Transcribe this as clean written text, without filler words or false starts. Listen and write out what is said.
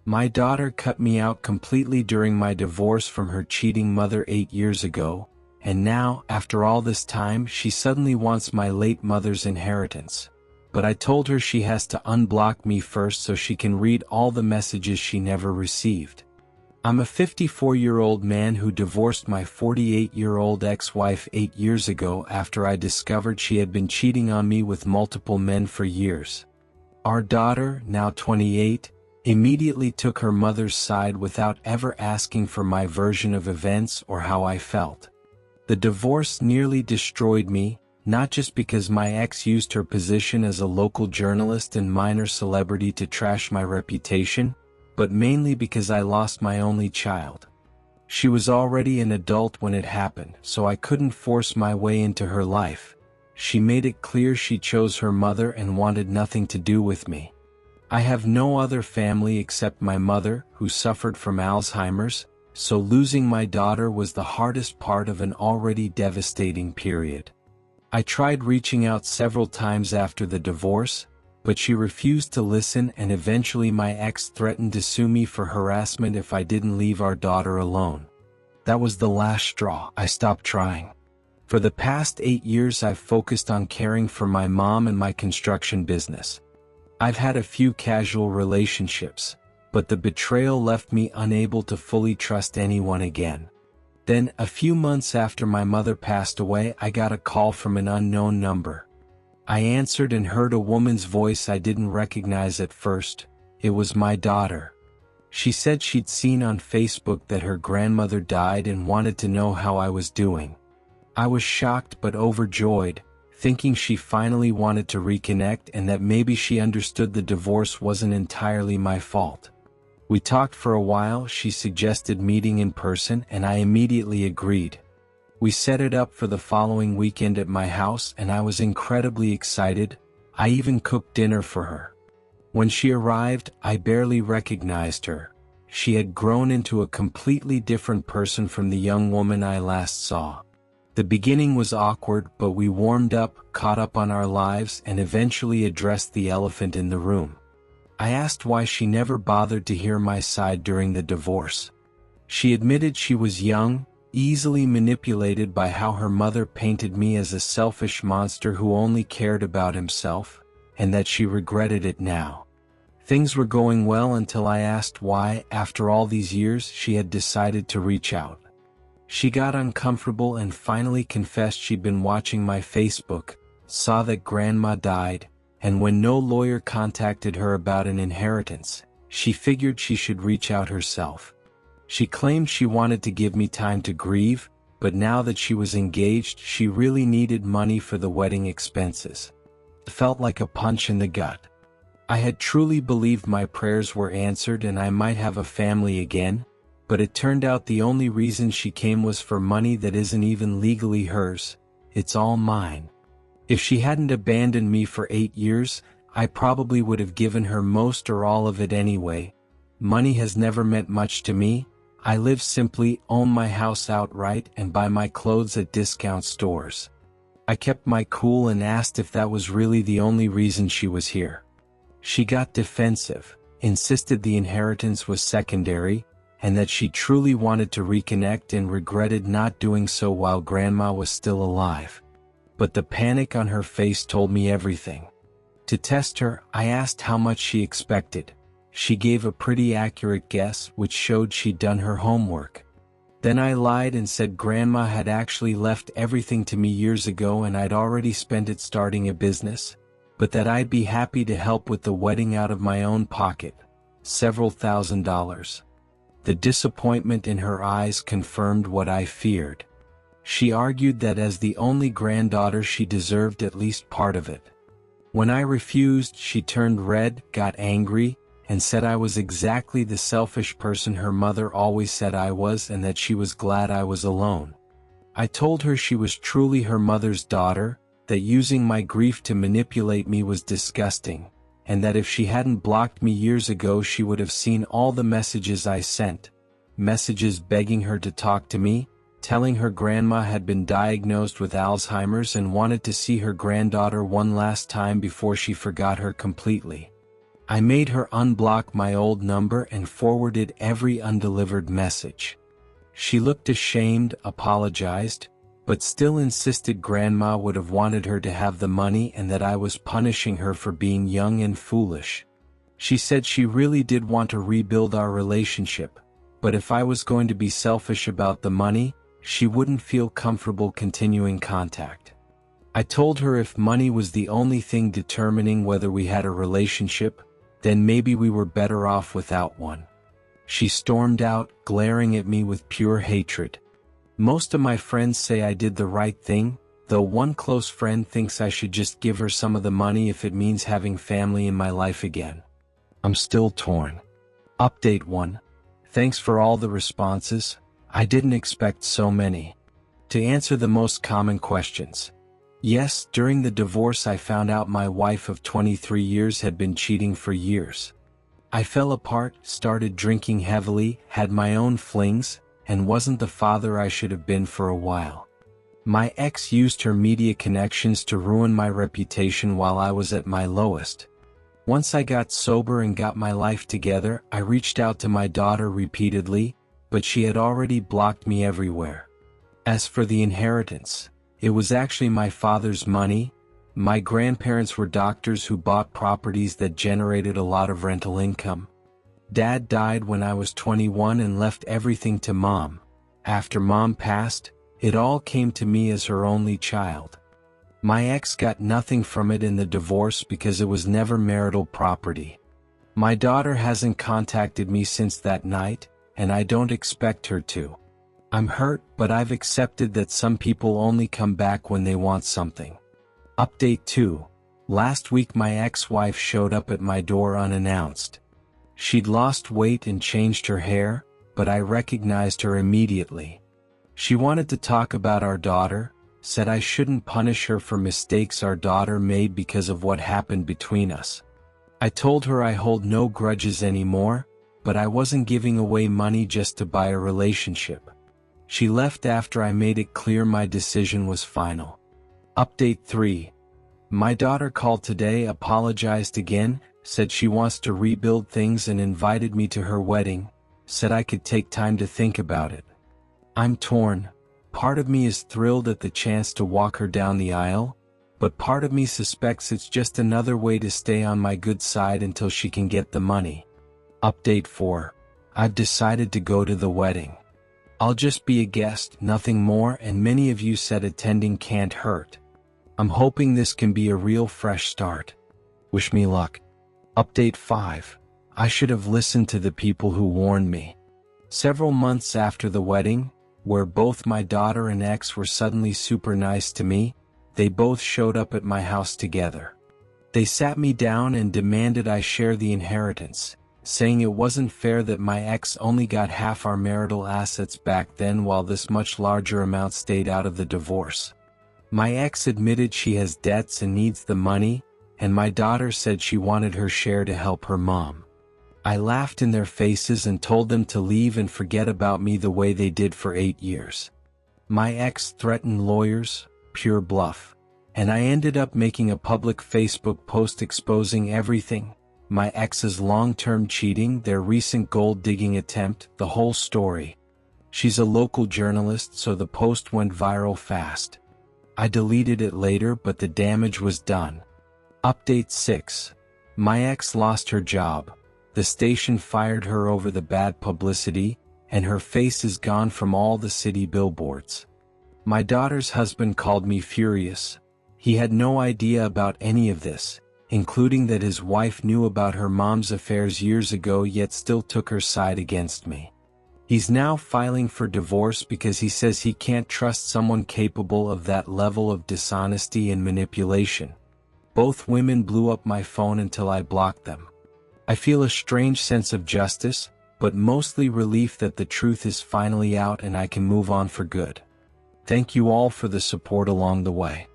My daughter cut me out completely during my divorce from her cheating mother 8 years ago, and now, after all this time, she suddenly wants my late mother's inheritance. But I told her she has to unblock me first so she can read all the messages she never received. I'm a 54-year-old man who divorced my 48-year-old ex-wife 8 years ago after I discovered she had been cheating on me with multiple men for years. Our daughter, now 28, immediately took her mother's side without ever asking for my version of events or how I felt. The divorce nearly destroyed me, not just because my ex used her position as a local journalist and minor celebrity to trash my reputation, but mainly because I lost my only child. She was already an adult when it happened, so I couldn't force my way into her life. She made it clear she chose her mother and wanted nothing to do with me. I have no other family except my mother, who suffered from Alzheimer's, so losing my daughter was the hardest part of an already devastating period. I tried reaching out several times after the divorce, but she refused to listen, and eventually my ex threatened to sue me for harassment if I didn't leave our daughter alone. That was the last straw. I stopped trying. For the past 8 years I've focused on caring for my mom and my construction business. I've had a few casual relationships, but the betrayal left me unable to fully trust anyone again. Then, a few months after my mother passed away, I got a call from an unknown number. I answered and heard a woman's voice I didn't recognize at first. It was my daughter. She said she'd seen on Facebook that her grandmother died and wanted to know how I was doing. I was shocked but overjoyed, thinking she finally wanted to reconnect and that maybe she understood the divorce wasn't entirely my fault. We talked for a while. She suggested meeting in person, and I immediately agreed. We set it up for the following weekend at my house, and I was incredibly excited. I even cooked dinner for her. When she arrived, I barely recognized her. She had grown into a completely different person from the young woman I last saw. The beginning was awkward, but we warmed up, caught up on our lives, and eventually addressed the elephant in the room. I asked why she never bothered to hear my side during the divorce. She admitted she was young, easily manipulated by how her mother painted me as a selfish monster who only cared about himself, and that she regretted it now. Things were going well until I asked why, after all these years, she had decided to reach out. She got uncomfortable and finally confessed she'd been watching my Facebook, saw that Grandma died, and when no lawyer contacted her about an inheritance, she figured she should reach out herself. She claimed she wanted to give me time to grieve, but now that she was engaged, she really needed money for the wedding expenses. It felt like a punch in the gut. I had truly believed my prayers were answered and I might have a family again, but it turned out the only reason she came was for money that isn't even legally hers. It's all mine. If she hadn't abandoned me for 8 years, I probably would have given her most or all of it anyway. Money has never meant much to me. I live simply, own my house outright, and buy my clothes at discount stores. I kept my cool and asked if that was really the only reason she was here. She got defensive, insisted the inheritance was secondary, and that she truly wanted to reconnect and regretted not doing so while Grandma was still alive. But the panic on her face told me everything. To test her, I asked how much she expected. She gave a pretty accurate guess, which showed she'd done her homework. Then I lied and said Grandma had actually left everything to me years ago and I'd already spent it starting a business, but that I'd be happy to help with the wedding out of my own pocket, several $1,000s. The disappointment in her eyes confirmed what I feared. She argued that as the only granddaughter she deserved at least part of it. When I refused, she turned red, got angry, and said I was exactly the selfish person her mother always said I was and that she was glad I was alone. I told her she was truly her mother's daughter, that using my grief to manipulate me was disgusting, and that if she hadn't blocked me years ago she would have seen all the messages I sent. Messages begging her to talk to me, telling her Grandma had been diagnosed with Alzheimer's and wanted to see her granddaughter one last time before she forgot her completely. I made her unblock my old number and forwarded every undelivered message. She looked ashamed, apologized, but still insisted Grandma would have wanted her to have the money and that I was punishing her for being young and foolish. She said she really did want to rebuild our relationship, but if I was going to be selfish about the money, she wouldn't feel comfortable continuing contact. I told her if money was the only thing determining whether we had a relationship, then maybe we were better off without one. She stormed out, glaring at me with pure hatred. Most of my friends say I did the right thing, though one close friend thinks I should just give her some of the money if it means having family in my life again. I'm still torn. Update 1. Thanks for all the responses. I didn't expect so many. To answer the most common questions. Yes, during the divorce I found out my wife of 23 years had been cheating for years. I fell apart, started drinking heavily, had my own flings, and wasn't the father I should have been for a while. My ex used her media connections to ruin my reputation while I was at my lowest. Once I got sober and got my life together, I reached out to my daughter repeatedly, but she had already blocked me everywhere. As for the inheritance, it was actually my father's money. My grandparents were doctors who bought properties that generated a lot of rental income. Dad died when I was 21 and left everything to Mom. After Mom passed, it all came to me as her only child. My ex got nothing from it in the divorce because it was never marital property. My daughter hasn't contacted me since that night, and I don't expect her to. I'm hurt, but I've accepted that some people only come back when they want something. Update 2. Last week my ex-wife showed up at my door unannounced. She'd lost weight and changed her hair, but I recognized her immediately. She wanted to talk about our daughter, said I shouldn't punish her for mistakes our daughter made because of what happened between us. I told her I hold no grudges anymore, but I wasn't giving away money just to buy a relationship. She left after I made it clear my decision was final. Update 3. My daughter called today, apologized again, said she wants to rebuild things and invited me to her wedding, said I could take time to think about it. I'm torn. Part of me is thrilled at the chance to walk her down the aisle, but part of me suspects it's just another way to stay on my good side until she can get the money. Update 4. I've decided to go to the wedding. I'll just be a guest, nothing more, and many of you said attending can't hurt. I'm hoping this can be a real fresh start. Wish me luck. Update 5. I should have listened to the people who warned me. Several months after the wedding, where both my daughter and ex were suddenly super nice to me, they both showed up at my house together. They sat me down and demanded I share the inheritance, saying it wasn't fair that my ex only got half our marital assets back then while this much larger amount stayed out of the divorce. My ex admitted she has debts and needs the money, and my daughter said she wanted her share to help her mom. I laughed in their faces and told them to leave and forget about me the way they did for 8 years. My ex threatened lawyers, pure bluff, and I ended up making a public Facebook post exposing everything: my ex's long-term cheating, their recent gold-digging attempt, the whole story. She's a local journalist, so the post went viral fast. I deleted it later, but the damage was done. Update 6. My ex lost her job. The station fired her over the bad publicity, and her face is gone from all the city billboards. My daughter's husband called me furious. He had no idea about any of this, including that his wife knew about her mom's affairs years ago yet still took her side against me. He's now filing for divorce because he says he can't trust someone capable of that level of dishonesty and manipulation. Both women blew up my phone until I blocked them. I feel a strange sense of justice, but mostly relief that the truth is finally out and I can move on for good. Thank you all for the support along the way.